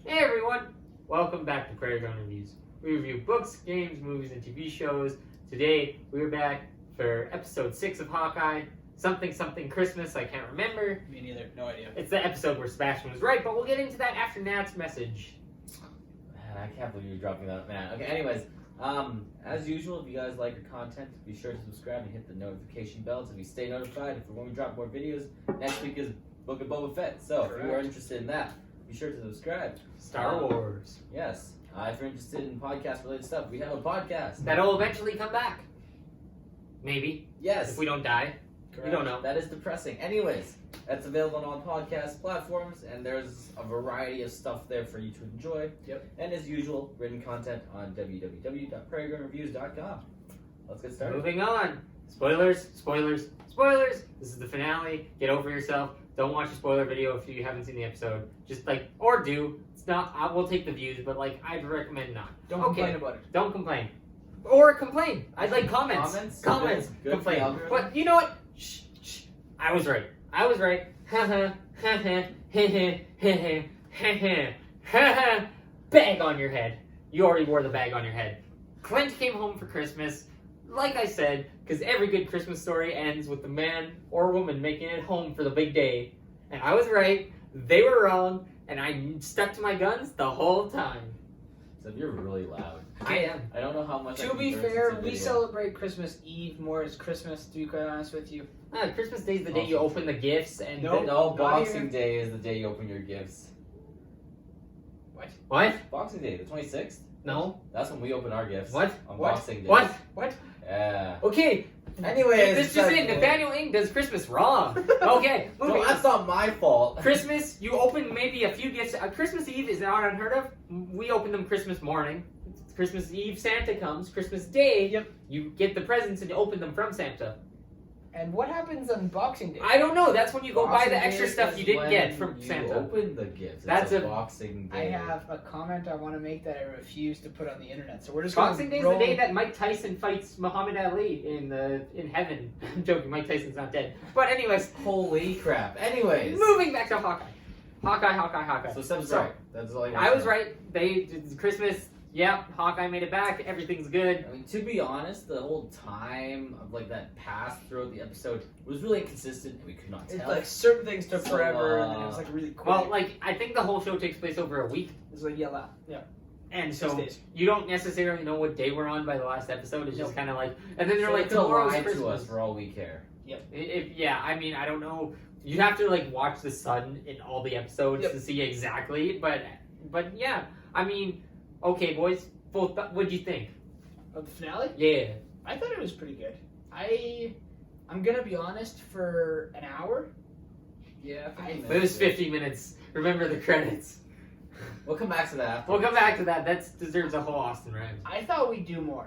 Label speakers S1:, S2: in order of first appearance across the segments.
S1: Hey everyone! Welcome back to Prairie Grown Reviews. We review books, games, movies, and TV shows. Today, we're back for episode 6 of Hawkeye. Something Christmas, I can't remember.
S2: Me neither, no idea.
S1: It's the episode where Sebastian was right, but we'll get into that after Nat's message.
S3: Man, I can't believe you're dropping that, man. Okay, anyways, as usual, if you guys like the content, be sure to subscribe and hit the notification bell so we stay notified for when we drop more videos. Next week is Book of Boba Fett, so if you are interested in that, be sure to subscribe.
S1: Star Wars.
S3: Yes. If you're interested in podcast-related stuff, we have a podcast.
S1: That'll eventually come back. Maybe.
S3: Yes.
S1: If we don't die.
S2: Correct.
S1: We don't know.
S3: That is depressing. Anyways, that's available on all podcast platforms, and there's a variety of stuff there for you to enjoy.
S2: Yep.
S3: And as usual, written content on www.prairiegrownreviews.com. Let's get started.
S1: Moving on. Spoilers. This is the finale. Get over yourself. Don't watch a spoiler video if you haven't seen the episode. Just or do. It's not. I will take the views, but I'd recommend not.
S2: Don't complain about it.
S1: Don't complain. Or complain. I'd like comments.
S3: Comments. Good
S1: Complain.
S3: algorithm.
S1: But you know what? Shh. I was right. Bag on your head. You already wore the bag on your head. Clint came home for Christmas. Like I said, because every good Christmas story ends with the man or woman making it home for the big day. And I was right, they were wrong, and I stuck to my guns the whole time.
S3: So you're really loud.
S1: I am.
S3: I don't know how much.
S2: To be fair, we celebrate Christmas Eve more as Christmas, to be quite honest with you.
S1: Christmas Day is the day you open the gifts and...
S3: No, Boxing Day is the day you open your gifts.
S1: What?
S3: Boxing Day, the 26th?
S1: No.
S3: That's when we open our gifts.
S1: What?
S3: On
S2: What?
S3: Boxing Day.
S1: What?
S3: Yeah.
S1: Okay.
S3: Anyways,
S1: This just in. Nathaniel Ing does Christmas wrong. Okay.
S3: No,
S1: Moving.
S3: that's not my fault.
S1: Christmas, you open maybe a few gifts. Christmas Eve is not unheard of. We open them Christmas morning. Christmas Eve, Santa comes. Christmas Day, you get the presents and you open them from Santa.
S2: And what happens on Boxing Day?
S1: I don't know. That's when you go buy
S3: Boxing
S1: the extra
S3: Day
S1: stuff
S3: is
S1: you didn't
S3: when
S1: get from
S3: you
S1: Santa.
S3: Open the gifts.
S1: That's
S3: it's
S1: a
S3: Boxing
S2: I
S3: Day.
S2: have a comment I want to make that I refuse to put on the internet. So we're just
S1: Boxing Day
S2: going
S1: is the day that Mike Tyson fights Muhammad Ali in heaven. I'm joking. Mike Tyson's not dead. But anyways,
S3: Holy crap. Anyways.
S1: moving back to Hawkeye. Hawkeye.
S3: So Seb's right. That's all
S1: I was right. It's Christmas. Yeah, Hawkeye made it back. Everything's good.
S3: I mean, to be honest, the whole time of that pass throughout the episode was really inconsistent, and we could not
S2: It's
S3: tell.
S2: like certain things took
S3: So,
S2: forever, and then it was really quick.
S1: Well, I think the whole show takes place over a week,
S2: it's like yeah.
S1: and
S2: 6
S1: so
S2: days.
S1: you don't necessarily know what day we're on by the last episode. It's just kind of and then they're
S3: So
S1: like,
S3: they could
S1: tomorrow's
S3: lie
S1: Christmas.
S3: to us for all we care.
S1: I mean, I don't know. You have to watch the sun in all the episodes to see exactly, but yeah, I mean, okay, boys. What'd you think?
S2: Of the finale?
S1: Yeah.
S2: I thought it was pretty good. I'm gonna be honest, for an hour. Yeah,
S1: It was 50 minutes. Remember the credits.
S3: We'll come back to that.
S1: We'll come back to that. That deserves a whole Austin Rhymes.
S2: I thought we'd do more.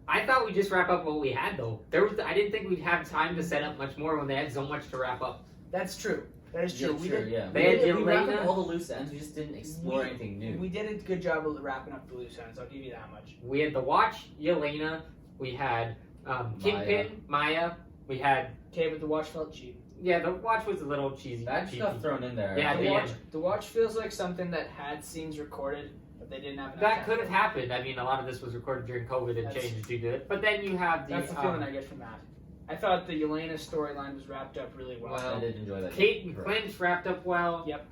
S1: I thought we'd just wrap up what we had, though. I didn't think we'd have time to set up much more when they had so much to wrap up.
S2: That's true. That is true.
S3: We wrapped
S1: Yelena.
S3: up all the loose ends. We just didn't explore anything new.
S2: We did a good job of wrapping up the loose ends. I'll give you that much.
S1: We had the Watch, Yelena. We had Kingpin, Maya. We had...
S2: Okay, but the watch felt cheap.
S1: Yeah, the Watch was a little cheesy.
S3: That stuff thrown in there.
S1: Yeah,
S2: The watch feels like something that had scenes recorded, but they didn't have enough
S1: That
S2: time
S1: could
S2: for
S1: have
S2: it.
S1: happened. I mean, a lot of this was recorded during COVID and
S2: That's-
S1: changed due to it. But then you have the...
S2: That's the feeling I get from that. I thought the Yelena storyline was wrapped up really well.
S3: I did enjoy that.
S1: Kate and Clint wrapped up well.
S2: Yep.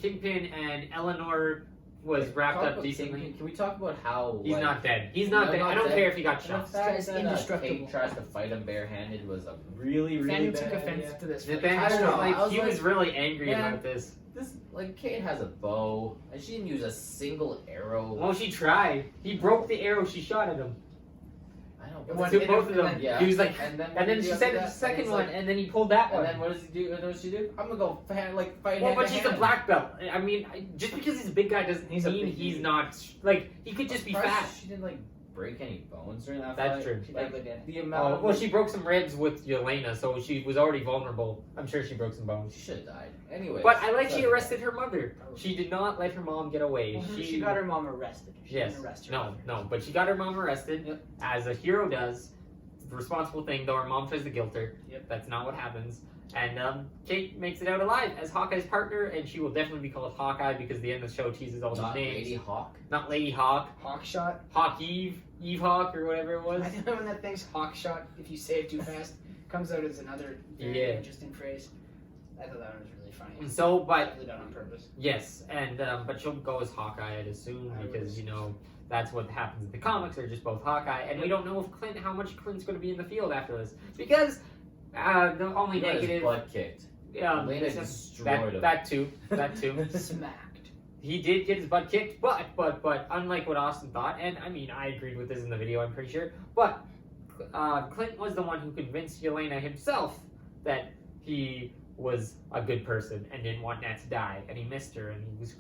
S1: Kingpin and Eleanor was wrapped up decently.
S3: Can we talk about how
S1: He's not dead. He's not dead. I don't care if he got
S3: The
S1: shot.
S3: fact
S2: He's
S3: that
S2: indestructible.
S3: Kate tries to fight him barehanded was a really
S2: Fanny
S3: bad
S2: took offense
S3: idea.
S2: to this.
S1: Nathaniel,
S3: I don't know. I was
S1: he was
S3: like,
S1: really angry
S3: man,
S1: about this.
S3: This Kate has a bow and she didn't use a single arrow.
S1: Well, she tried. He broke the arrow she shot at him.
S3: I don't.
S2: It
S3: But
S1: To both of them.
S3: yeah.
S1: He was like,
S3: and then,
S1: and then she said the second one, and then he pulled that
S3: And
S1: one.
S3: then what does he do? What does she do? I'm gonna go fight
S1: Well,
S3: hand
S1: but
S3: to
S1: she's a
S3: hand.
S1: black belt. I mean, just because he's a big guy doesn't
S2: He's a
S1: mean
S2: big
S1: he's
S2: dude.
S1: not he could just be
S3: Surprised
S1: fat.
S3: She didn't break any bones during that
S1: That's
S3: fight.
S1: true.
S2: She definitely did.
S3: The amount. of
S1: Well, she broke some ribs with Yelena, so she was already vulnerable. I'm sure she broke some bones.
S3: She should have died. Anyway.
S1: But I like she arrested her mother. She did not let her mom get away.
S2: Well, she got her mom arrested. She
S1: Yes.
S2: didn't arrest her
S1: No,
S2: mother.
S1: no, but she got her mom arrested, as a hero does. It's the responsible thing, though her mom tries to guilt her.
S2: Yep.
S1: That's not what happens. And Kate makes it out alive as Hawkeye's partner, and she will definitely be called Hawkeye because the end of the show teases all
S3: Not
S1: these names.
S3: Lady Hawk.
S1: Not Lady Hawk.
S2: Hawkshot.
S1: Hawk Eve. Eve Hawk or whatever it was.
S2: I think when that thing's Hawkshot, if you say it too fast, comes out as another very interesting phrase. I thought that one was really funny.
S1: And so, but
S2: Definitely done on purpose.
S1: yes, and but she'll go as Hawkeye, I'd assume,
S2: I would
S1: because that's what happens in the comics. They're just both Hawkeye, and we don't know if how much Clint's going to be in the field after this, because the only
S3: He got his
S1: negative.
S3: butt kicked. Elena destroyed him.
S1: That too.
S2: Smacked.
S1: He did get his butt kicked, but unlike what Austin thought, and I mean I agreed with this in the video, I'm pretty sure, but Clint was the one who convinced Yelena himself that he was a good person and didn't want Nat to die, and he missed her, and he was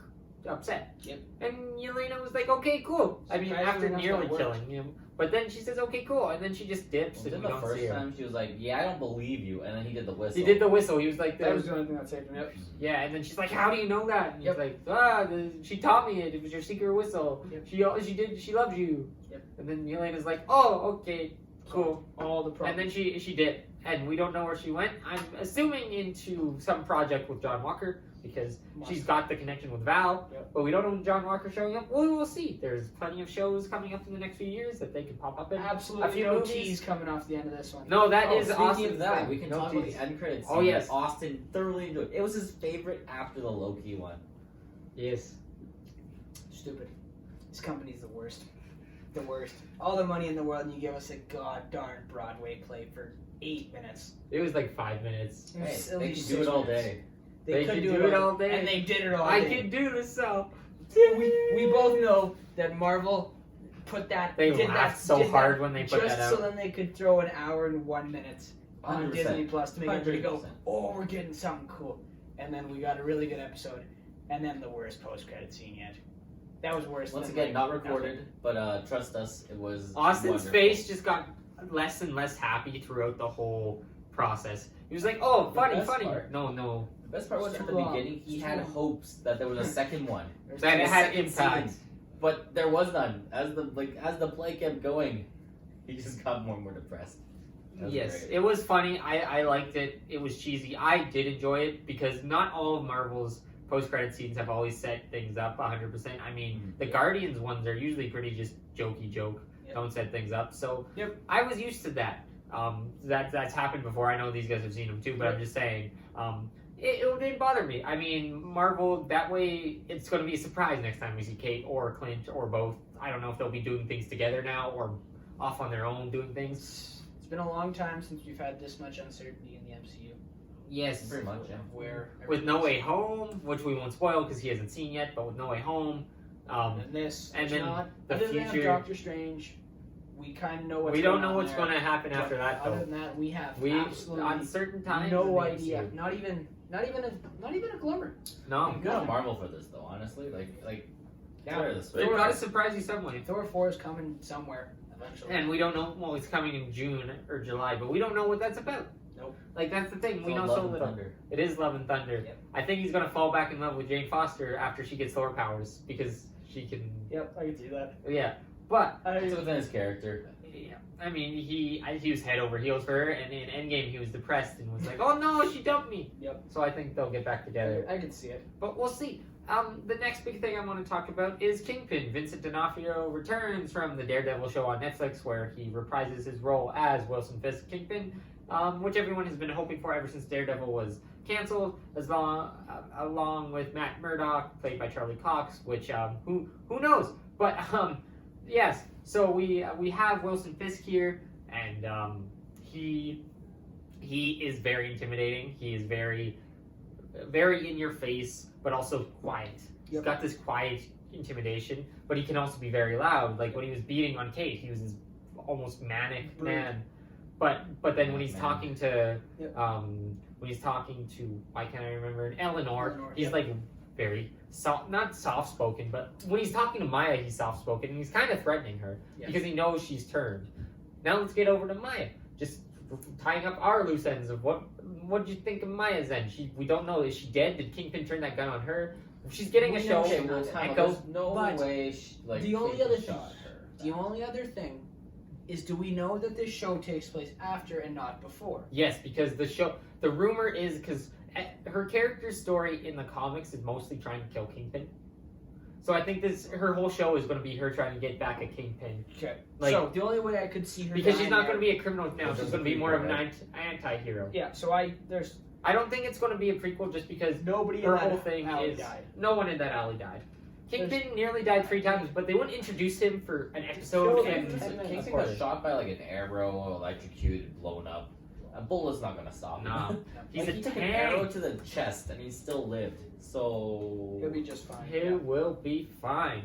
S1: upset.
S2: Yep.
S1: And Yelena was like, okay, cool. I mean, after nearly killing him, but then she says, okay, cool, and then she just dips, and
S3: Then
S1: we
S3: the
S1: don't
S3: first
S1: see her.
S3: time she was like, "Yeah, I don't believe you," and then he did the whistle.
S1: He did the whistle. He was like,
S2: That was the only thing that saved him. Yep.
S1: yeah, and then she's like, how do you know that? And
S2: Yep.
S1: he's like, she taught me it. It was your secret whistle.
S2: Yep.
S1: She loves you.
S2: Yep.
S1: And then Yelena's like, oh, okay, cool.
S2: All the problems.
S1: And then she did, and we don't know where she went. I'm assuming into some project with John Walker because she's got the connection with Val, but we don't know when John Walker showing up. Well, we'll see. There's plenty of shows coming up in the next few years that they can pop up in.
S2: Absolutely
S1: a few
S2: no
S1: movies.
S2: tease coming off the end of this one.
S1: No, that is
S3: speaking
S1: Austin's
S3: of that,
S1: thing.
S3: we can
S1: No
S3: talk about
S1: tease.
S3: the end credits.
S1: Oh, yes.
S3: Austin thoroughly enjoyed. It was his favorite after the Loki one.
S1: Yes.
S2: Stupid. This company's the worst. The worst. All the money in the world, and you give us a god darn Broadway play for 8 minutes.
S1: It was like 5 minutes.
S2: It was
S3: Hey,
S2: silly
S3: they can
S2: 6
S3: do it all
S2: minutes.
S3: day.
S2: They could do it all day, and they did it all
S1: I
S2: day.
S1: can do this so.
S2: We both know that Marvel put that.
S1: They
S2: did
S1: laughed
S2: that,
S1: so
S2: did
S1: hard
S2: that
S1: when they put
S2: just
S1: that
S2: so
S1: out.
S2: then they could throw an hour and 1 minute on
S3: 100%.
S2: Disney Plus to make everybody go,
S3: 100%.
S2: "Oh, we're getting something cool," and then we got a really good episode, and then the worst post-credit scene yet. That was worse.
S3: Once
S2: than
S3: again, not
S2: nothing.
S3: recorded, but trust us, it was
S1: Austin's
S3: wonderful.
S1: face just got less and less happy throughout the whole process. He was like, "Oh,
S3: The
S1: funny,
S3: best
S1: funny."
S3: part-
S1: No.
S3: The best part was
S2: It's
S3: at the
S2: too long.
S3: beginning, he
S2: It's
S3: had
S2: too long.
S3: hopes that there was a second one.
S1: That it had
S3: Second
S1: impact.
S3: scene, but there was none. As the play kept going, he just got more and more depressed. That was
S1: Yes,
S3: great.
S1: it was funny. I liked it. It was cheesy. I did enjoy it because not all of Marvel's post-credit scenes have always set things up 100%. I mean, the Guardians ones are usually pretty just jokey joke.
S2: Yep.
S1: Don't set things up. So
S2: Yep.
S1: I was used to that. That's happened before. I know these guys have seen them too, but I'm just saying. It didn't bother me. I mean, Marvel, that way, it's going to be a surprise next time we see Kate or Clint or both. I don't know if they'll be doing things together now or off on their own doing things.
S2: It's been a long time since we've had this much uncertainty in the MCU.
S1: Yes.
S3: Pretty much, yeah.
S2: Where
S1: With No Way Home, which we won't spoil because he hasn't seen yet, but with No Way Home,
S2: and this,
S1: and
S2: which
S1: then
S2: not,
S1: the
S2: other than
S1: future-
S2: Doctor Strange, we kind of know what's
S1: we don't
S2: going
S1: know
S2: on
S1: what's
S2: there.
S1: going to happen
S2: But
S1: after that,
S2: Other
S1: though.
S2: than that, we have
S1: We
S2: absolutely
S1: on certain times in
S2: no
S1: the
S2: idea.
S1: MCU.
S2: Not even a glimmer.
S1: No,
S3: Good on Marvel for this, though. Honestly, like
S1: Yeah.
S3: clear this.
S1: they've got to surprise you some way.
S2: Thor 4 is coming somewhere eventually.
S1: And we don't know. Well, it's coming in June or July, but we don't know what that's about.
S2: Nope.
S1: Like that's the thing. We
S3: It's
S1: know
S3: all
S1: so
S3: Love and
S1: little.
S3: Thunder.
S1: It is Love and Thunder.
S2: Yep.
S1: I think he's gonna fall back in love with Jane Foster after she gets Thor powers because she can.
S2: Yep, I can see that.
S1: Yeah, but
S3: It's within his character.
S1: yeah, I mean he was head over heels for her, and in Endgame he was depressed and was like, "Oh no, she dumped me."
S2: Yep.
S1: So I think they'll get back together.
S2: I can see it.
S1: But we'll see. The next big thing I want to talk about is Kingpin. Vincent D'Onofrio returns from the Daredevil show on Netflix, where he reprises his role as Wilson Fisk Kingpin, which everyone has been hoping for ever since Daredevil was canceled, along with Matt Murdock, played by Charlie Cox. Which who knows? But yes. So we have Wilson Fisk here, and he is very intimidating. He is very in your face, but also quiet. He's got this quiet intimidation, but he can also be very loud. Like when he was beating on Kate, he was this almost manic man. But then when he's talking to why can't I remember it? Eleanor, he's like very not soft spoken, but when he's talking to Maya, he's soft spoken and he's kind of threatening her because he knows she's turned. Now let's get over to Maya. Just tying up our loose ends of what did you think of Maya's end? We don't know. Is she dead? Did Kingpin turn that gun on her? She's getting a show.
S3: Okay, well, time out.
S1: Echo.
S3: There's no
S2: But
S3: way.
S2: the only other thing-
S3: shot her.
S2: The only other thing is, do we know that this show takes place after and not before?
S1: Yes, because the show. the rumor is because her character's story in the comics is mostly trying to kill Kingpin. So I think her whole show is going to be her trying to get back at Kingpin.
S2: Okay.
S1: Like,
S2: So the only way I could see her
S1: because she's
S2: dying
S1: not
S2: there-
S1: going to be a criminal now,
S3: Well,
S1: she's
S3: there's
S1: going to
S3: a
S1: be more of an
S3: prequel,
S1: anti-hero.
S2: Yeah. So there's
S1: I don't think it's going to be a prequel just because
S2: nobody
S1: her
S2: in that
S1: whole thing
S2: alley
S1: is
S2: died.
S1: no one in that alley died. Kingpin nearly died 3 times, but they wouldn't introduce him for an episode.
S2: No,
S1: And
S3: Kingpin got shot by like an arrow, electrocuted, blown up. A bullet's not gonna stop him.
S1: No. He's
S3: Like,
S1: a
S3: he took an
S1: tank.
S3: arrow to the chest and he still lived. So
S2: He'll be just fine.
S1: He will be fine.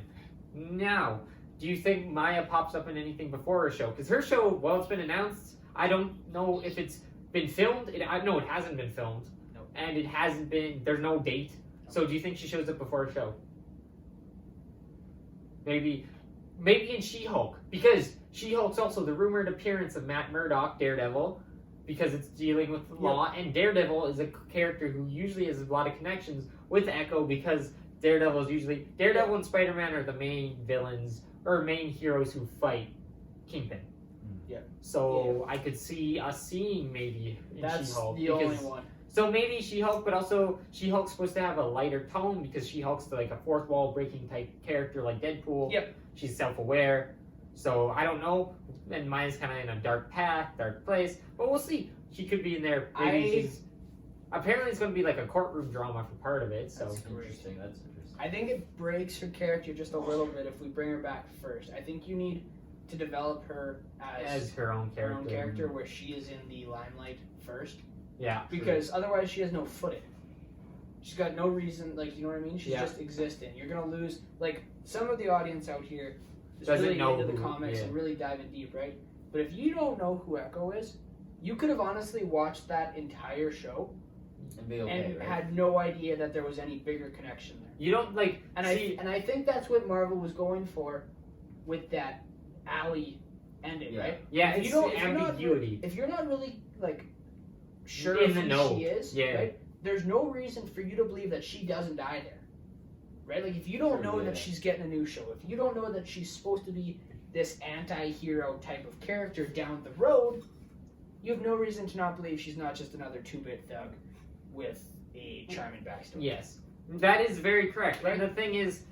S1: Now, do you think Maya pops up in anything before her show? Because her show, well, it's been announced. I don't know if it's been filmed. I know it hasn't been filmed.
S2: Nope.
S1: And it hasn't been, there's no date. So do you think she shows up before her show? Maybe in She-Hulk. Because She-Hulk's also the rumored appearance of Matt Murdock, Daredevil, because it's dealing with the law. And Daredevil is a character who usually has a lot of connections with Echo because Daredevil and Spider-Man are the main villains or main heroes who fight Kingpin.
S2: Yeah.
S1: So I could see us seeing maybe in
S2: That's
S1: She-Hulk.
S2: the only one.
S1: So maybe She-Hulk, but also She-Hulk's supposed to have a lighter tone because She-Hulk's like a fourth wall breaking type character like Deadpool.
S2: Yep.
S1: She's self-aware. So I don't know. And Maya's kind of in a dark path, dark place. But we'll see. She could be in there. Maybe she's... Apparently it's going to be like a courtroom drama for part of it. So
S3: That's interesting. That's interesting.
S2: I think it breaks her character just a little bit if we bring her back first. I think you need to develop her
S1: as her own character.
S2: where she is in the limelight first.
S1: Yeah.
S2: Because otherwise she has no footing. She's got no reason, like, you know what I mean? She's just existing. You're going to lose, like, some of the audience out here is
S1: Doesn't
S2: really
S1: know
S2: into the
S1: who-
S2: comics
S1: yeah.
S2: and really diving deep, right? But if you don't know who Echo is, you could have honestly watched that entire show
S3: And be okay,
S2: and
S3: right?
S2: had no idea that there was any bigger connection there.
S1: You don't like...
S2: And I think that's what Marvel was going for with that alley ending, right?
S1: Yeah,
S2: If
S1: it's
S2: you don't- if you're not
S1: ambiguity.
S2: If you're not really, like, sure
S1: In
S2: of
S1: the
S2: who
S1: know.
S2: she is,
S1: Yeah.
S2: right? There's no reason for you to believe that she doesn't die there, right? Like, if you don't know that she's getting a new show, if you don't know that she's supposed to be this anti-hero type of character down the road, you have no reason to not believe she's not just another 2-bit thug with a charming backstory.
S1: Yes. That is very correct.
S2: Right.
S1: And the thing is,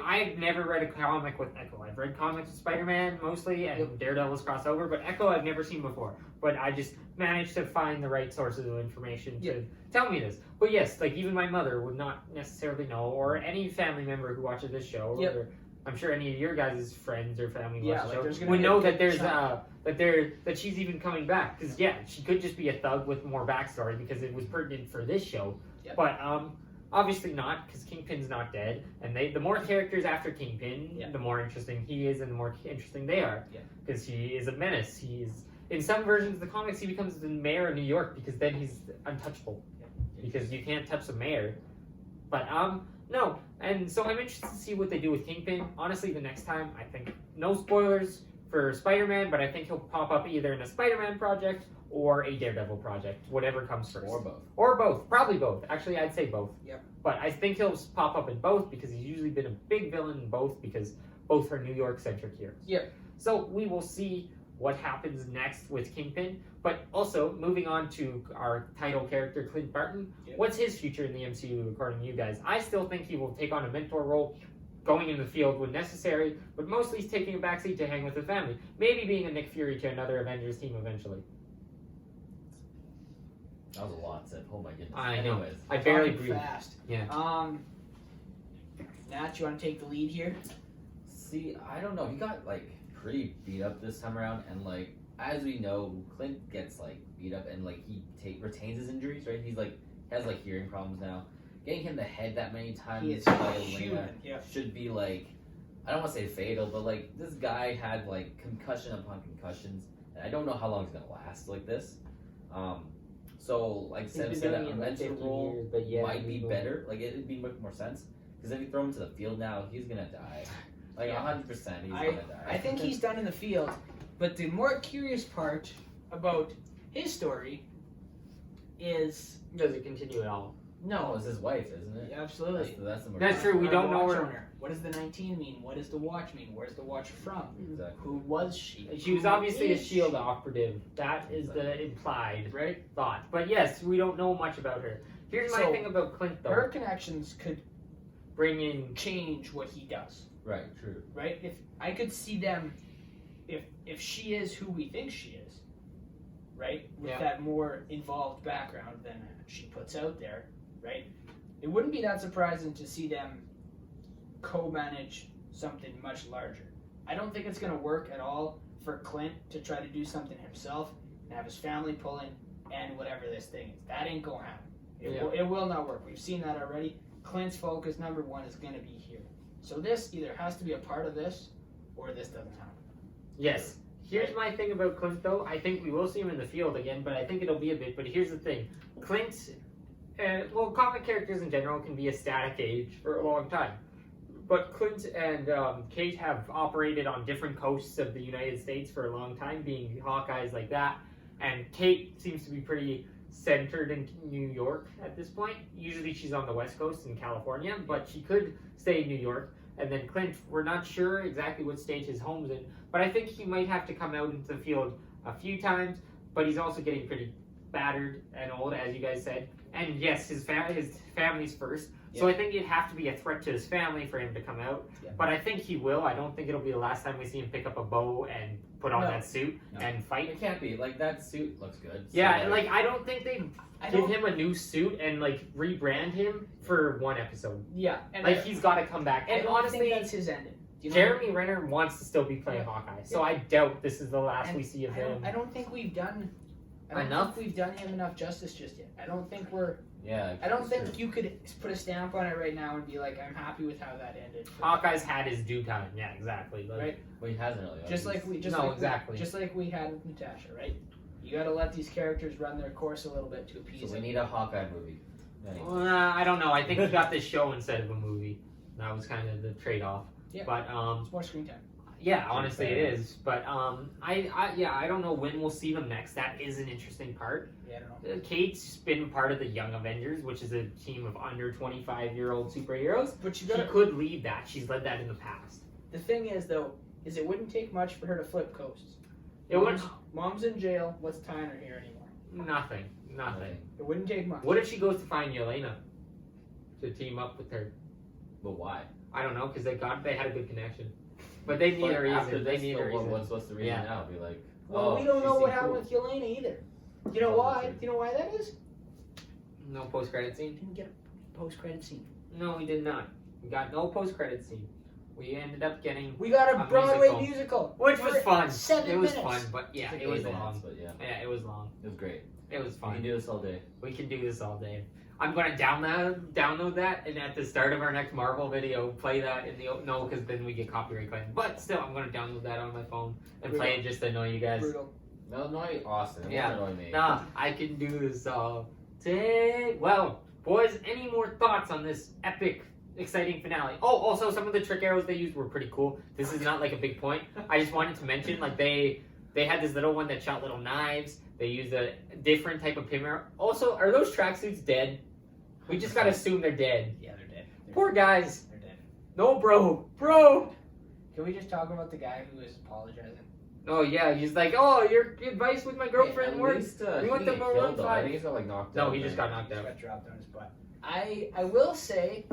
S1: I've never read a comic with Echo. I've read comics with Spider-Man mostly, and Daredevil's crossover, but Echo I've never seen before. But I just managed to find the right sources of information to tell me this. But yes, like even my mother would not necessarily know, or any family member who watches this show, or I'm sure any of your guys' friends or family who watch the show would know that there's that she's even coming back. Because she could just be a thug with more backstory because it was pertinent for this show. But obviously not, because Kingpin's not dead, and the more characters after Kingpin, the more interesting he is, and the more interesting they are. Because he is a menace. He's in some versions of the comics, he becomes the mayor of New York because then he's untouchable. Because you can't touch the mayor. But no, and so I'm interested to see what they do with Kingpin. Honestly, the next time, I think no spoilers for Spider-Man, but I think he'll pop up either in a Spider-Man project or a Daredevil project, whatever comes first.
S3: Or both.
S1: Or both. Probably both. Actually, I'd say both.
S2: Yep.
S1: But I think he'll pop up in both because he's usually been a big villain in both because both are New York-centric heroes.
S2: Yep.
S1: So we will see what happens next with Kingpin. But also, moving on to our title character, Clint Barton. What's his future in the MCU, according to you guys? I still think he will take on a mentor role, going in the field when necessary, but mostly he's taking a backseat to hang with his family. Maybe being a Nick Fury to another Avengers team eventually.
S3: That was a lot, Seth. Oh my goodness.
S1: I know.
S3: Anyways.
S1: I barely
S2: Talking
S1: breathe.
S2: fast.
S1: Yeah.
S2: Nat, you want to take the lead here?
S3: See, I don't know. He got like pretty beat up this time around, and like as we know, Clint gets like beat up, and like he retains his injuries, right? He's like has like hearing problems now. Getting him in the head that many times
S2: He is
S3: by Elena
S2: human.
S3: should be like, I don't want to say fatal, but like this guy had like concussion upon concussions, and I don't know how long it's gonna last like this. So like Seb said, a mentor role might be better. Like it'd be much more sense because if you throw him to the field now, he's gonna die. Like 100%, he's gonna die.
S2: I think he's done in the field, but the more curious part about his story is
S1: Does it continue at all?
S2: No,
S3: it's his wife, isn't it?
S2: Yeah, absolutely.
S3: That's the more
S1: That's true. We
S2: Or
S1: don't
S2: the
S1: know
S2: watch
S1: her.
S2: owner. What does the 19 mean? What does the watch mean? Where's the watch from?
S3: Exactly.
S2: Who was she?
S1: She was
S2: Who
S1: obviously a
S2: is
S1: shield
S2: she?
S1: operative. That is the implied
S2: Right?
S1: thought. But yes, we don't know much about her. Here's my
S2: So,
S1: thing about Clint, though.
S2: Her connections could
S1: Bring in.
S2: change what he does.
S3: Right, true.
S2: Right? If I could see them, if she is who we think she is, right, with
S1: Yeah.
S2: that more involved background than she puts out there, right, it wouldn't be that surprising to see them co-manage something much larger. I don't think it's going to work at all for Clint to try to do something himself and have his family pull in and whatever this thing is. That ain't going to happen. It will not work. We've seen that already. Clint's focus, number one, is going to be here. So this either has to be a part of this or this doesn't happen.
S1: Yes. Here's my thing about Clint, though. I think we will see him in the field again, but I think it'll be a bit. But here's the thing. Clint, comic characters in general can be a static age for a long time. But Clint and Kate have operated on different coasts of the United States for a long time, being Hawkeyes like that. And Kate seems to be pretty centered in New York at this point. Usually she's on the West Coast in California, but she could stay in New York. And then Clint, we're not sure exactly what state his home's in, but I think he might have to come out into the field a few times, but he's also getting pretty battered and old, as you guys said. And yes, his family's first. So I think it'd have to be a threat to his family for him to come out.
S2: Yeah.
S1: But I think he will. I don't think it'll be the last time we see him pick up a bow and put on that suit and fight.
S3: It can't be. Like, that suit looks good.
S1: Yeah,
S3: So,
S1: like I don't think they give him a new suit and like rebrand him for one episode.
S2: Yeah, and
S1: Like he's got to come back.
S2: I
S1: And
S2: don't
S1: honestly,
S2: think that's his ending. Do you know
S1: Jeremy Renner wants to still be playing Hawkeye, so I doubt this is the last
S2: And
S1: we see of
S2: I don't,
S1: him.
S2: I don't think we've done
S1: Enough?
S2: think we've done him enough justice just yet. I don't think we're.
S3: Yeah.
S2: I don't
S3: that's
S2: think you could put a stamp on it right now and be like, I'm happy with how that ended.
S1: Hawkeye's had his due time. Yeah, exactly. Like,
S2: Right.
S3: Well, he hasn't really.
S2: Just like we just
S1: No,
S2: like
S1: exactly.
S2: just like we had with Natasha, right? You got to let these characters run their course a little bit to appease
S3: So we
S2: them.
S3: need a Hawkeye movie. Anyway.
S1: I don't know. I think he got this show instead of a movie. That was kind of the trade-off.
S2: Yeah.
S1: But
S2: It's more screen time.
S1: yeah, honestly it is. But I don't know when we'll see them next. That is an interesting part.
S2: Yeah, I don't know.
S1: Kate's been part of the Young Avengers, which is a team of under 25-year-old superheroes.
S2: But you
S1: She
S2: got to.
S1: could lead that. She's led that in the past.
S2: The thing is, though, is it wouldn't take much for her to flip coasts.
S1: It would
S2: Mom's in jail. What's tying her here anymore?
S1: nothing.
S2: It wouldn't take much.
S1: What if she goes to find Yelena to team up with her?
S3: But why?
S1: I don't know, because they had a good connection. But they need a reason. They need a reason.
S3: What's the reason
S1: Yeah.
S3: now? Be like,
S2: Well, we don't know
S3: she
S2: what
S3: seemed
S2: happened
S3: cool.
S2: with Yelena either. You know
S3: Oh,
S2: why?
S3: okay.
S2: Do you know why that is?
S1: No post-credit scene?
S2: Didn't get a post-credit scene.
S1: No, we did not. We got no post-credit scene. We ended up getting,
S2: We got a
S1: A
S2: Broadway
S1: musical.
S2: musical,
S1: which was
S2: for
S1: fun.
S2: 7
S1: It was
S2: minutes.
S1: fun, but yeah,
S3: It's
S1: it
S3: like
S1: was
S3: 8
S1: long.
S3: minutes, but yeah,
S1: Yeah, it was long.
S3: it was great.
S1: It was
S3: We
S1: fun.
S3: can do this all day.
S1: We can do this all day. I'm gonna download that, and at the start of our next Marvel video, play that in the no, because then we get copyright claim. But still, I'm gonna download that on my phone and play it just to annoy you guys.
S2: Brutal.
S3: No, annoy Austin. It
S1: Yeah.
S3: won't annoy me.
S1: Nah, I can do this all day. Well, boys, any more thoughts on this epic, exciting finale? Oh, also, some of the trick arrows they used were pretty cool. This is not like a big point. I just wanted to mention, like, they had this little one that shot little knives. They used a different type of pin arrow. Also, are those tracksuits dead? We just gotta assume they're dead.
S2: Yeah, they're dead.
S1: Poor guys.
S2: They're dead.
S1: No, bro.
S2: Can we just talk about the guy who is apologizing?
S1: Oh, yeah, he's like, oh, your advice with my girlfriend
S3: At
S1: worked.
S3: least,
S1: We
S3: he
S1: went
S3: didn't
S1: to
S3: get
S1: Maroon
S3: killed, though.
S1: 5.
S3: I think he's got like knocked
S1: No,
S3: out.
S1: he just got knocked
S2: Just
S1: out.
S2: got dropped on his butt. I will say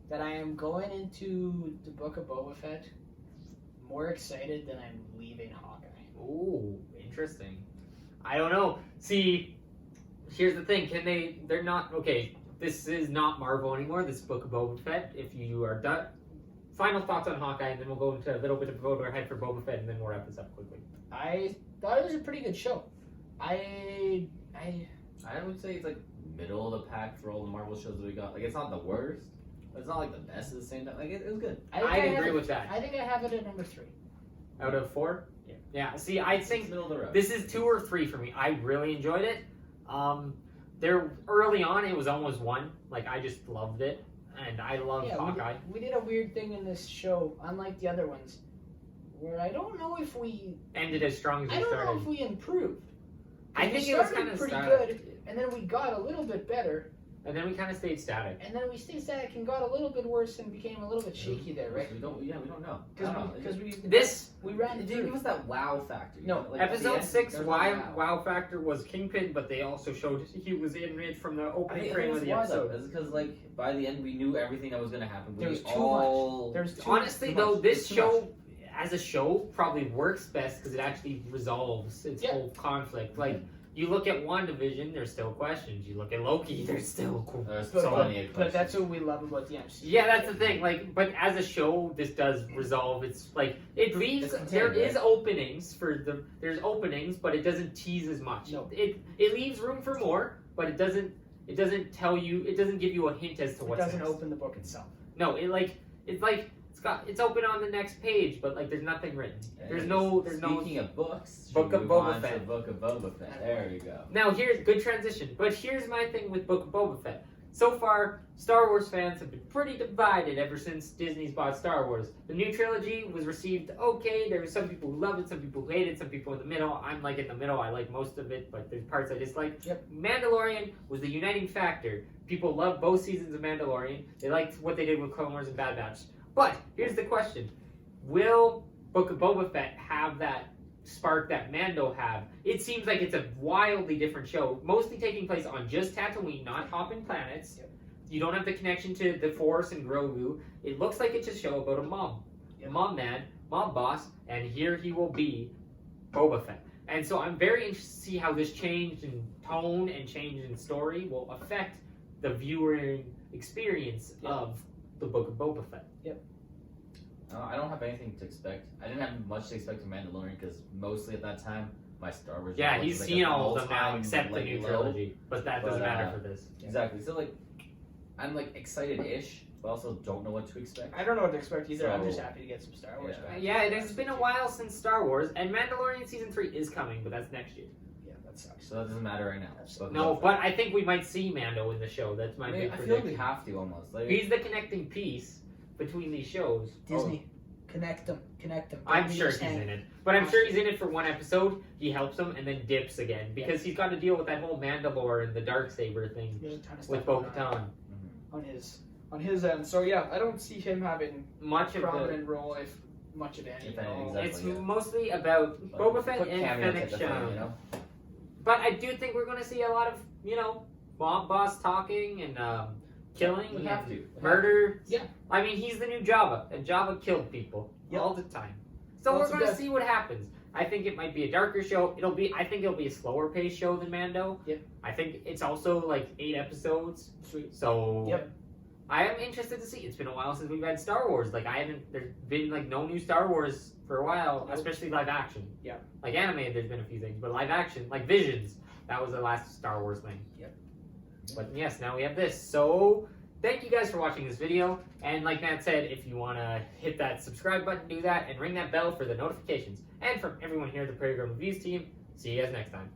S2: that I am going into the Book of Boba Fett more excited than I'm leaving Hawkeye.
S1: Ooh, interesting. I don't know. See, here's the thing. They're not, okay, this is not Marvel anymore. This is Book of Boba Fett. If you are done, final thoughts on Hawkeye, and then we'll go into a little bit of vote ahead for Boba Fett, and then we'll wrap this up quickly.
S2: I thought it was a pretty good show. I
S3: I would say it's like middle of the pack for all the Marvel shows that we got. Like, it's not the worst, but it's not like the best at the same time. Like, it was good.
S2: think
S1: I
S2: have
S1: agree
S2: it-
S1: with that.
S2: I think I have it at number 3.
S1: Out of 4?
S2: Yeah.
S1: Yeah, see, I
S3: It's
S1: think
S3: middle of the road.
S1: this is 2 or 3 for me. I really enjoyed it. There early on, it was almost 1. Like, I just loved it, and I love Hawkeye.
S2: We did a weird thing in this show, unlike the other ones, where I don't know if we
S1: Ended as strong as
S2: I
S1: we
S2: don't know
S1: started.
S2: if we improved.
S1: I
S2: We
S1: think it was
S2: started
S1: kind of
S2: pretty good, and then we got a little bit better,
S1: And then we kind of stayed static.
S2: And then we stayed static and got a little bit worse and became a little bit shaky there, right?
S3: We don't know. I don't know.
S2: Because we ran
S3: It didn't give us that wow factor. You
S2: No,
S3: know? Like, at the
S1: Episode
S3: end,
S1: 6,
S3: there's no
S1: wow factor was Kingpin, but they also showed he was in it from the
S3: I
S1: opening
S3: think
S1: frame of the episode.
S3: It's because like by the end we knew everything that was gonna happen.
S2: There was too
S3: all...
S2: much. There's too
S1: Honestly,
S2: much.
S1: though, this
S2: There's too
S1: show,
S2: much.
S1: as a show, probably works best because it actually resolves its
S2: Yeah.
S1: whole conflict. Like, you look at WandaVision, there's still questions. You look at Loki, there's still
S3: There's
S2: But-
S3: plenty of
S2: But
S3: questions.
S2: that's what we love about the MCU.
S1: Yeah, that's the thing. Like, but as a show, this does resolve. It's like it leaves.
S3: It's contained,
S1: There is
S3: right?
S1: openings for the. There's openings, but it doesn't tease as much.
S2: No.
S1: It leaves room for more, but it doesn't. It doesn't tell you. It doesn't give you a hint as to
S2: It
S1: what's
S2: doesn't
S1: next.
S2: open the book itself.
S1: No, it's open on the next page, but like there's nothing written. There's no.
S3: Speaking of books,
S1: Book
S3: should
S1: of
S3: we move
S1: Boba
S3: on
S1: Fett.
S3: to Book of Boba Fett. There you go.
S1: Now here's good transition. But here's my thing with Book of Boba Fett. So far, Star Wars fans have been pretty divided ever since Disney's bought Star Wars. The new trilogy was received okay. There were some people who loved it, some people who hated it, some people in the middle. I'm like in the middle. I like most of it, but there's parts I dislike.
S2: Yep.
S1: Mandalorian was the uniting factor. People loved both seasons of Mandalorian. They liked what they did with Clone Wars and Bad Batch. But here's the question. Will Book of Boba Fett have that spark that Mando have? It seems like it's a wildly different show, mostly taking place on just Tatooine, not hopping planets.
S2: Yep.
S1: You don't have the connection to the Force and Grogu. It looks like it's a show about a mom.
S2: Yep.
S1: A mom man, mom boss, and here he will be, Boba Fett. And so I'm very interested to see how this change in tone and change in story will affect the viewing experience
S2: Yep.
S1: of the Book of Boba Fett.
S3: I don't have anything to expect. I didn't have much to expect from Mandalorian because mostly at that time my Star Wars.
S1: Yeah,
S3: was
S1: he's
S3: like
S1: seen
S3: a
S1: all of them now
S3: all-time,
S1: except the
S3: like,
S1: new
S3: low.
S1: trilogy, but that doesn't
S3: But,
S1: matter for this.
S3: Exactly. So like, I'm like excited-ish, but also don't know what to expect.
S2: I don't know what to expect either. I'm
S3: So-
S2: just happy to get some Star Wars back.
S1: Yeah, it has been a while since Star Wars, and Mandalorian season 3 is coming, but that's next year.
S2: Yeah, that sucks.
S3: So that doesn't matter right now. Book of
S1: No,
S3: Boba
S1: but
S3: Fett.
S1: I think we might see Mando in the show. That's my
S3: I,
S1: big
S3: mean, I feel
S1: prediction.
S3: like we have to almost. Like,
S1: He's the connecting piece between these shows.
S2: Disney, connect them.
S1: I'm
S2: Don't
S1: sure
S2: just
S1: he's
S2: hang.
S1: in it. But I'm sure he's in it for one episode, he helps them, and then dips again. Because he's got to deal with that whole Mandalore and the Darksaber thing
S2: There's a ton of
S1: with
S2: stuff going
S1: Bo-Katan.
S2: on his end. So yeah, I don't see him having
S1: Much
S2: a
S1: of the...
S2: prominent role, if much of any.
S3: If
S2: at all.
S3: anything,
S1: It's
S3: Exactly, yeah.
S1: mostly about
S3: Like,
S1: Boba Fett
S3: quick
S1: and
S3: cameo type
S1: Fennec
S3: of thing,
S1: Shand.
S3: you know?
S1: But I do think we're going to see a lot of, mob boss talking and killing
S3: We
S1: and
S3: have to.
S1: murder.
S2: Yeah.
S1: I mean, he's the new Jabba, and Jabba killed people
S2: Yep.
S1: all the time. So
S2: Lots
S1: we're
S2: of
S1: going to
S2: death.
S1: see what happens. I think it might be a darker show. I think it'll be a slower paced show than Mando.
S2: Yep.
S1: I think it's also like 8 episodes.
S2: Sweet.
S1: So
S2: Yep.
S1: I am interested to see. It's been a while since we've had Star Wars. Like there's been like no new Star Wars for a while,
S2: Nope.
S1: especially live action.
S2: Yeah.
S1: Like animated, there's been a few things, but live action, like Visions, that was the last Star Wars thing.
S2: Yep.
S1: But yes, now we have this. So thank you guys for watching this video. And like Matt said, if you want to hit that subscribe button, do that, and ring that bell for the notifications. And from everyone here at the Prairie Grown Reviews team, see you guys next time.